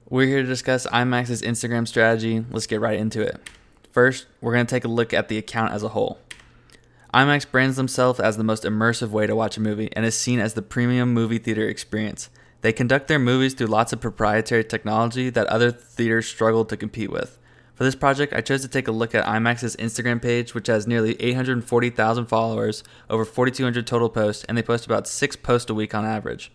We're here to discuss IMAX's Instagram strategy. Let's get right into it. First, we're going to take a look at the account as a whole. IMAX brands themselves as the most immersive way to watch a movie and is seen as the premium movie theater experience. They conduct their movies through lots of proprietary technology that other theaters struggle to compete with. For this project, I chose to take a look at IMAX's Instagram page, which has nearly 840,000 followers, over 4,200 total posts, and they post about 6 posts a week on average.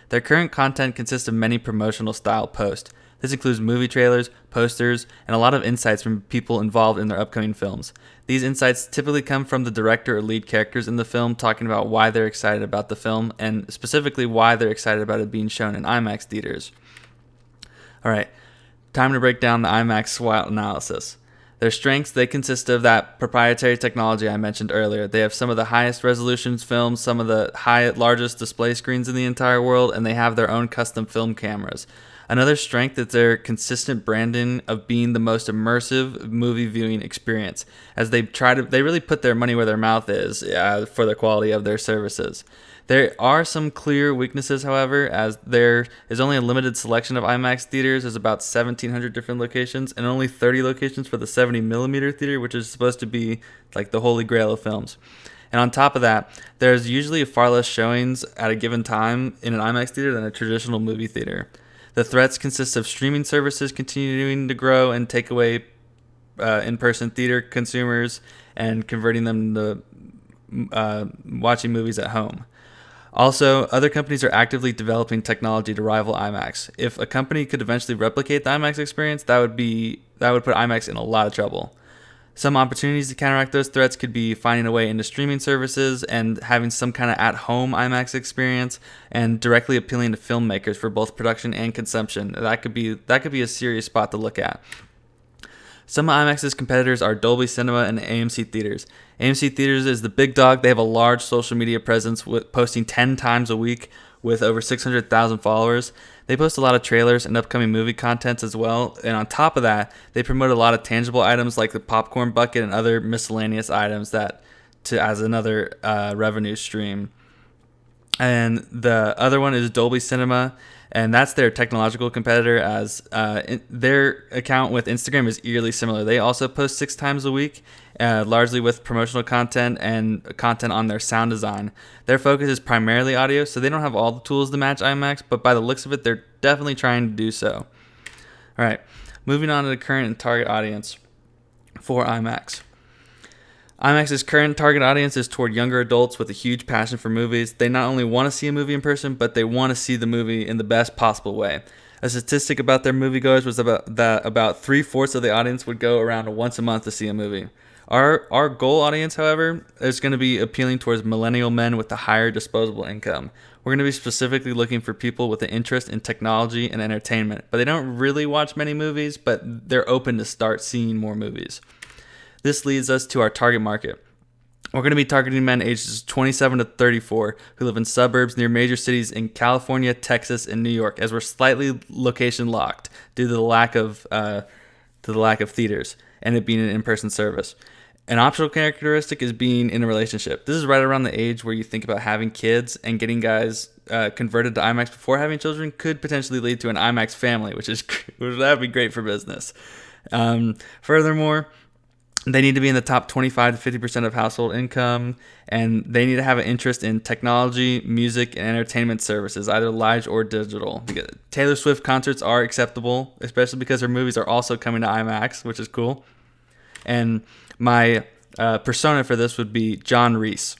Their current content consists of many promotional style posts. This includes movie trailers, posters, and a lot of insights from people involved in their upcoming films. These insights typically come from the director or lead characters in the film talking about why they're excited about the film and specifically why they're excited about it being shown in IMAX theaters. Alright, time to break down the IMAX SWOT analysis. Their strengths, they consist of that proprietary technology I mentioned earlier. They have some of the highest resolutions films, some of the largest display screens in the entire world, and they have their own custom film cameras. Another strength is their consistent branding of being the most immersive movie viewing experience, as they really put their money where their mouth is for the quality of their services. There are some clear weaknesses, however, as there is only a limited selection of IMAX theaters. There's about 1,700 different locations and only 30 locations for the 70mm theater, which is supposed to be like the holy grail of films. And on top of that, there's usually far less showings at a given time in an IMAX theater than a traditional movie theater. The threats consist of streaming services continuing to grow and take away in-person theater consumers and converting them to watching movies at home. Also, other companies are actively developing technology to rival IMAX. If a company could eventually replicate the IMAX experience, that would put IMAX in a lot of trouble. Some opportunities to counteract those threats could be finding a way into streaming services and having some kind of at-home IMAX experience and directly appealing to filmmakers for both production and consumption. That could be a serious spot to look at. Some of IMAX's competitors are Dolby Cinema and AMC Theaters. AMC Theaters is the big dog. They have a large social media presence with posting 10 times a week with over 600,000 followers. They post a lot of trailers and upcoming movie contents as well. And on top of that, they promote a lot of tangible items like the popcorn bucket and other miscellaneous items as another revenue stream. And the other one is Dolby Cinema, and that's their technological competitor, as their account with Instagram is eerily similar. They also post 6 times a week, largely with promotional content and content on their sound design. Their focus is primarily audio, so they don't have all the tools to match IMAX, but by the looks of it, they're definitely trying to do so. All right, moving on to the current and target audience for IMAX. IMAX's current target audience is toward younger adults with a huge passion for movies. They not only want to see a movie in person, but they want to see the movie in the best possible way. A statistic about their moviegoers was about 3/4 of the audience would go around once a month to see a movie. Our goal audience, however, is going to be appealing towards millennial men with a higher disposable income. We're going to be specifically looking for people with an interest in technology and entertainment, but they don't really watch many movies, but they're open to start seeing more movies. This leads us to our target market. We're going to be targeting men ages 27 to 34 who live in suburbs near major cities in California, Texas, and New York, as we're slightly location locked due to the lack of theaters and it being an in-person service. An optional characteristic is being in a relationship. This is right around the age where you think about having kids, and getting guys converted to IMAX before having children could potentially lead to an IMAX family, which would be great for business. Furthermore, they need to be in the top 25 to 50% of household income, and they need to have an interest in technology, music, and entertainment services, either live or digital. Because Taylor Swift concerts are acceptable, especially because her movies are also coming to IMAX, which is cool. And my persona for this would be John Reese.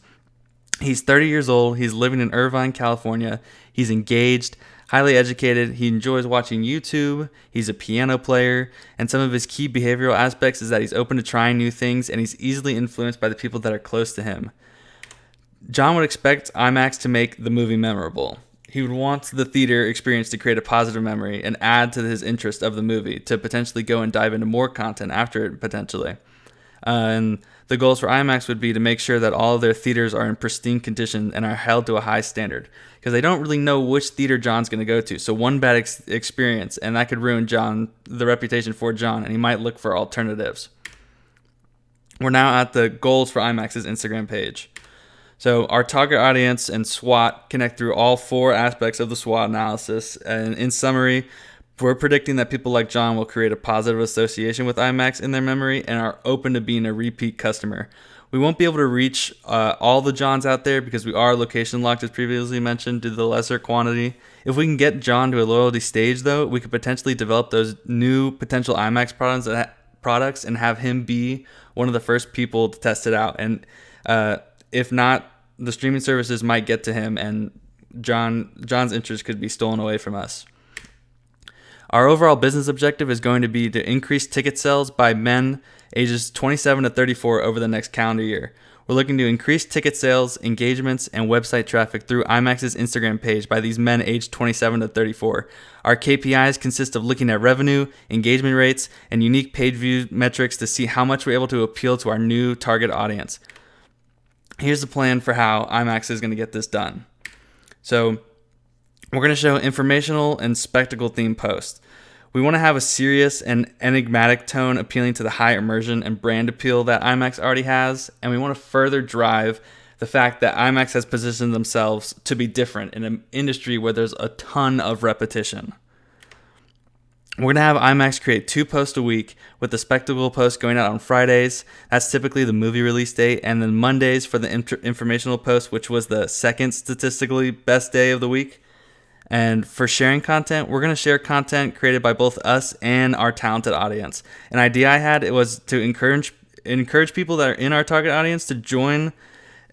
He's 30 years old. He's living in Irvine, California. He's engaged, highly educated. He enjoys watching YouTube. He's a piano player. And some of his key behavioral aspects is that he's open to trying new things, and he's easily influenced by the people that are close to him. John would expect IMAX to make the movie memorable. He would want the theater experience to create a positive memory and add to his interest of the movie to potentially go and dive into more content after it, potentially. And the goals for IMAX would be to make sure that all of their theaters are in pristine condition and are held to a high standard, because they don't really know which theater John's going to go to. So one bad experience, and that could ruin the reputation for John, and he might look for alternatives. We're now at the goals for IMAX's Instagram page. So our target audience and SWOT connect through all 4 aspects of the SWOT analysis. And in summary, We're predicting that people like John will create a positive association with IMAX in their memory and are open to being a repeat customer. We won't be able to reach all the Johns out there because we are location locked, as previously mentioned, due to the lesser quantity. If we can get John to a loyalty stage, though, we could potentially develop those new potential IMAX products and have him be one of the first people to test it out. And if not, the streaming services might get to him, and John's interest could be stolen away from us. Our overall business objective is going to be to increase ticket sales by men ages 27 to 34 over the next calendar year. We're looking to increase ticket sales, engagements, and website traffic through IMAX's Instagram page by these men aged 27 to 34. Our KPIs consist of looking at revenue, engagement rates, and unique page view metrics to see how much we're able to appeal to our new target audience. Here's the plan for how IMAX is going to get this done. So, we're going to show informational and spectacle themed posts. We want to have a serious and enigmatic tone appealing to the high immersion and brand appeal that IMAX already has, and we want to further drive the fact that IMAX has positioned themselves to be different in an industry where there's a ton of repetition. We're going to have IMAX create 2 posts a week, with the spectacle post going out on Fridays. That's typically the movie release date, and then Mondays for the informational post, which was the second statistically best day of the week. And for sharing content, we're going to share content created by both us and our talented audience. An idea I had, it was to encourage people that are in our target audience to join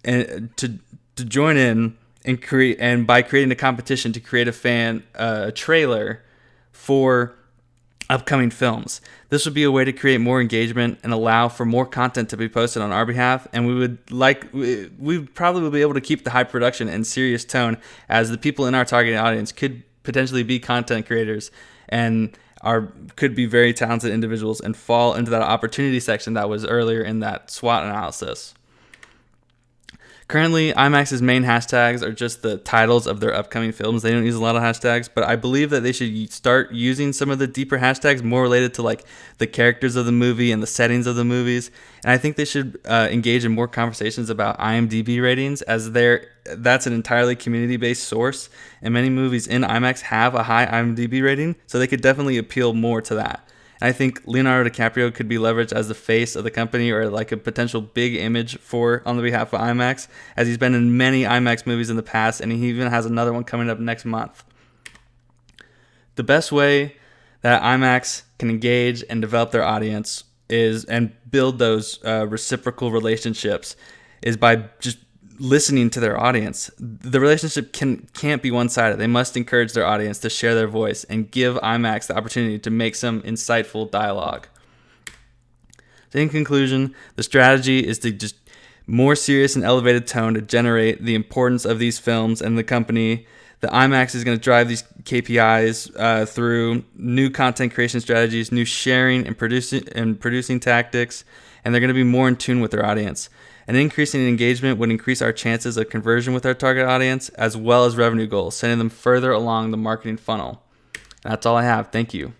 and to join in and create, and by creating a competition to create a trailer for upcoming films. This would be a way to create more engagement and allow for more content to be posted on our behalf, and we probably will be able to keep the high production and serious tone, as the people in our target audience could potentially be content creators and could be very talented individuals and fall into that opportunity section that was earlier in that SWOT analysis. Currently, IMAX's main hashtags are just the titles of their upcoming films. They don't use a lot of hashtags, but I believe that they should start using some of the deeper hashtags more related to like the characters of the movie and the settings of the movies. And I think they should engage in more conversations about IMDb ratings, as that's an entirely community-based source, and many movies in IMAX have a high IMDb rating, so they could definitely appeal more to that. I think Leonardo DiCaprio could be leveraged as the face of the company, or like a potential big image on the behalf of IMAX, as he's been in many IMAX movies in the past, and he even has another one coming up next month. The best way that IMAX can engage and develop their audience and build those reciprocal relationships is by just listening to their audience. The relationship can't be one-sided. They must encourage their audience to share their voice and give IMAX the opportunity to make some insightful dialogue. So in conclusion, the strategy is to just more serious and elevated tone to generate the importance of these films and the company. The IMAX is going to drive these KPIs through new content creation strategies, new sharing and producing tactics, and they're going to be more in tune with their audience. An increase in engagement would increase our chances of conversion with our target audience, as well as revenue goals, sending them further along the marketing funnel. That's all I have. Thank you.